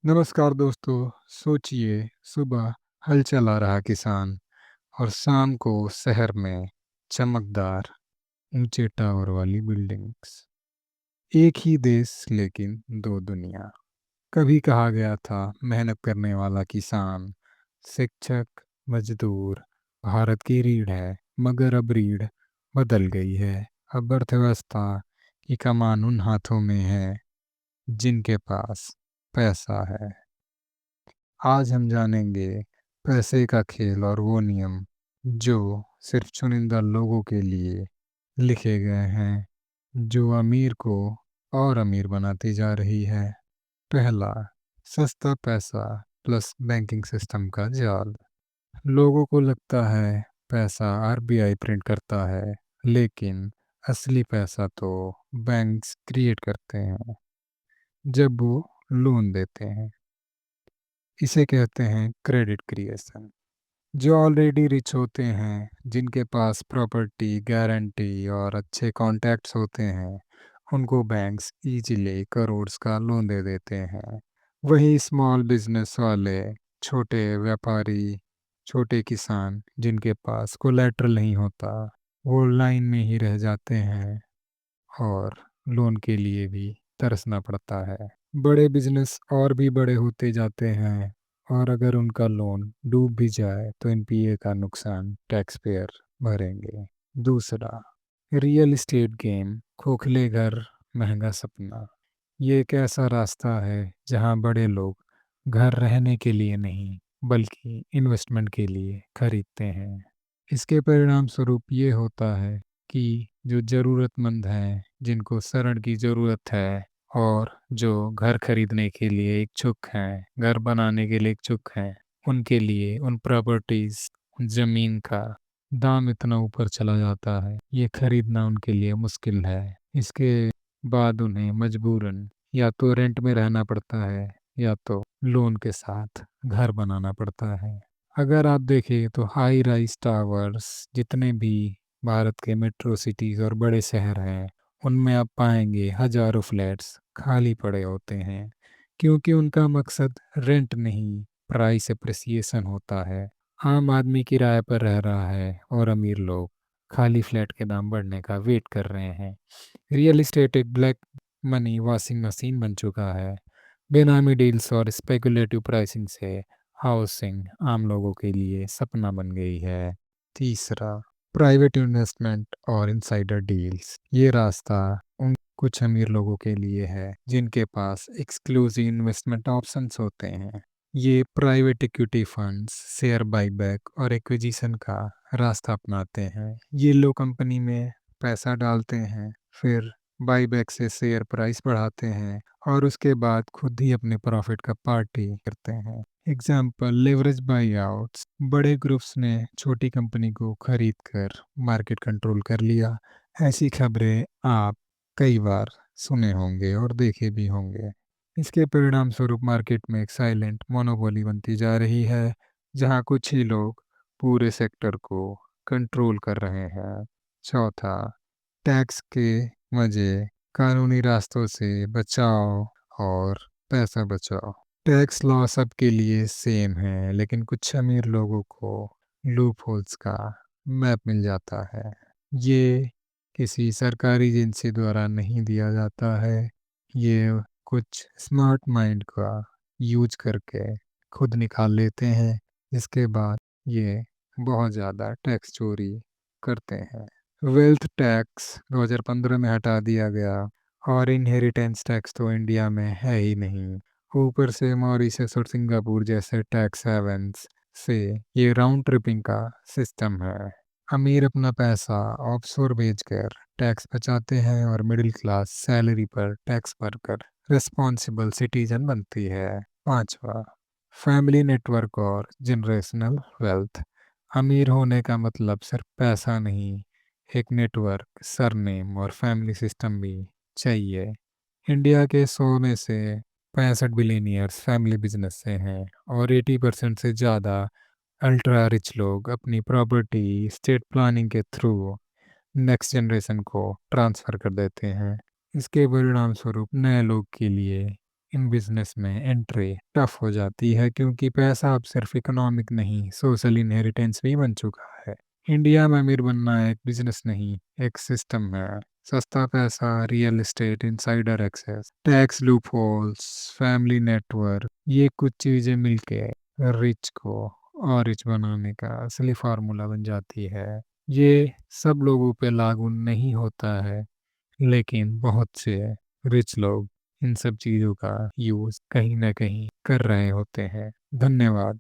नमस्कार दोस्तों। सोचिए, सुबह हल चला रहा किसान और शाम को शहर में चमकदार ऊंचे टावर वाली बिल्डिंग्स। एक ही देश लेकिन दो दुनिया। कभी कहा गया था मेहनत करने वाला किसान, शिक्षक, मजदूर भारत की रीढ़ है। मगर अब रीढ़ बदल गई है। अब अर्थव्यवस्था की कमान उन हाथों में है जिनके पास पैसा है। आज हम जानेंगे पैसे का खेल और वो नियम जो सिर्फ चुनिंदा लोगों के लिए लिखे गए हैं, जो अमीर को और अमीर बनाती जा रही है। पहला, सस्ता पैसा प्लस बैंकिंग सिस्टम का जाल। लोगों को लगता है पैसा आरबीआई प्रिंट करता है, लेकिन असली पैसा तो बैंक्स क्रिएट करते हैं जब वो लोन देते हैं। इसे कहते हैं क्रेडिट क्रिएशन। जो ऑलरेडी रिच होते हैं, जिनके पास प्रॉपर्टी, गारंटी और अच्छे कॉन्टैक्ट्स होते हैं, उनको बैंक्स इजीली करोड़ का लोन दे देते हैं। वही स्मॉल बिजनेस वाले, छोटे व्यापारी, छोटे किसान जिनके पास कोलैटरल नहीं होता, वो लाइन में ही रह जाते हैं और लोन के लिए भी तरसना पड़ता है। बड़े बिजनेस और भी बड़े होते जाते हैं और अगर उनका लोन डूब भी जाए तो एनपीए का नुकसान टैक्स पेयर भरेंगे। दूसरा, रियल इस्टेट गेम, खोखले घर, महंगा सपना। ये एक ऐसा रास्ता है जहां बड़े लोग घर रहने के लिए नहीं बल्कि इन्वेस्टमेंट के लिए खरीदते हैं। इसके परिणाम स्वरूप ये होता है कि जो ज़रूरतमंद हैं, जिनको शरण की ज़रूरत है और जो घर खरीदने के लिए इच्छुक हैं, घर बनाने के लिए इच्छुक हैं, उनके लिए उन प्रॉपर्टीज़, ज़मीन का दाम इतना ऊपर चला जाता है, ये खरीदना उनके लिए मुश्किल है। इसके बाद उन्हें मजबूरन या तो रेंट में रहना पड़ता है या तो लोन के साथ घर बनाना पड़ता है। अगर आप देखें तो हाई राइज टावर्स जितने भी भारत के मेट्रो सिटीज़ और बड़े शहर हैं, उनमें आप पाएंगे हजारों फ्लैट्स खाली पड़े होते हैं, क्योंकि उनका मकसद रेंट नहीं, प्राइस एप्रिसिएशन होता है। आम आदमी किराए पर रह रहा है और अमीर लोग खाली फ्लैट के दाम बढ़ने का वेट कर रहे हैं। रियल एस्टेट एक ब्लैक मनी वॉशिंग मशीन बन चुका है। बेनामी डील्स और स्पेकुलेटिव प्राइसिंग से हाउसिंग आम लोगों के लिए सपना बन गई है। तीसरा, प्राइवेट इन्वेस्टमेंट और इनसाइडर डील्स। ये रास्ता उन कुछ अमीर लोगों के लिए है जिनके पास एक्सक्लूसिव इन्वेस्टमेंट ऑप्शंस होते हैं। ये private equity funds, share buyback और एक्विजिशन का रास्ता अपनाते हैं। ये लोग कंपनी में पैसा डालते हैं, फिर बाईबैक से शेयर प्राइस बढ़ाते हैं और उसके बाद खुद ही अपने प्रॉफिट का पार्टी करते हैं। Example, leverage by outs. बड़े ग्रुप्स ने छोटी कंपनी को खरीद कर मार्केट कंट्रोल कर लिया। ऐसी खबरें आप कई बार सुने होंगे और देखे भी होंगे। इसके परिणाम स्वरूप मार्केट में एक साइलेंट मोनोपोली बनती जा रही है, जहां कुछ ही लोग पूरे सेक्टर को कंट्रोल कर रहे हैं। चौथा, टैक्स के मजे, कानूनी रास्तों से बचाओ और पैसा बचाओ। टैक्स लॉ सबके लिए सेम है, लेकिन कुछ अमीर लोगों को लूप होल्स का मैप मिल जाता है। ये किसी सरकारी एजेंसी द्वारा नहीं दिया जाता है, ये कुछ स्मार्ट माइंड का यूज करके खुद निकाल लेते हैं, जिसके बाद ये बहुत ज़्यादा टैक्स चोरी करते हैं। वेल्थ टैक्स 2015 में हटा दिया गया और इनहेरिटेंस टैक्स तो इंडिया में है ही नहीं। ऊपर से मॉरिशस और सिंगापुर जैसे टैक्स हेवन्स से ये राउंड ट्रिपिंग का सिस्टम है। अमीर अपना पैसा ऑफशोर भेजकर टैक्स बचाते हैं और मिडिल क्लास सैलरी पर टैक्स भरकर रिस्पॉन्सिबल सिटीजन बनती है। पांचवा, फैमिली नेटवर्क और जनरेशनल वेल्थ। अमीर होने का मतलब सिर्फ पैसा नहीं, एक नेटवर्क, सरनेम और फैमिली सिस्टम भी चाहिए। इंडिया के 100 में से 65 बिलियनियर्स फैमिली बिजनेस से हैं और 80% से ज़्यादा अल्ट्रा रिच लोग अपनी प्रॉपर्टी स्टेट प्लानिंग के थ्रू नेक्स्ट जनरेशन को ट्रांसफ़र कर देते हैं। इसके परिणाम स्वरूप नए लोग के लिए इन बिजनेस में एंट्री टफ हो जाती है क्योंकि पैसा अब सिर्फ इकोनॉमिक नहीं, सोशल इनहेरिटेंस भी बन चुका है। इंडिया में अमीर बनना एक बिजनेस नहीं, एक सिस्टम है। सस्ता पैसा, real estate, insider access, tax loopholes, family network, ये कुछ चीज़ें मिलके रिच को और रिच बनाने का असली फार्मूला बन जाती है। ये सब लोगों पे लागू नहीं होता है, लेकिन बहुत से रिच लोग इन सब चीज़ों का यूज़ कहीं न कहीं कर रहे होते हैं। धन्यवाद।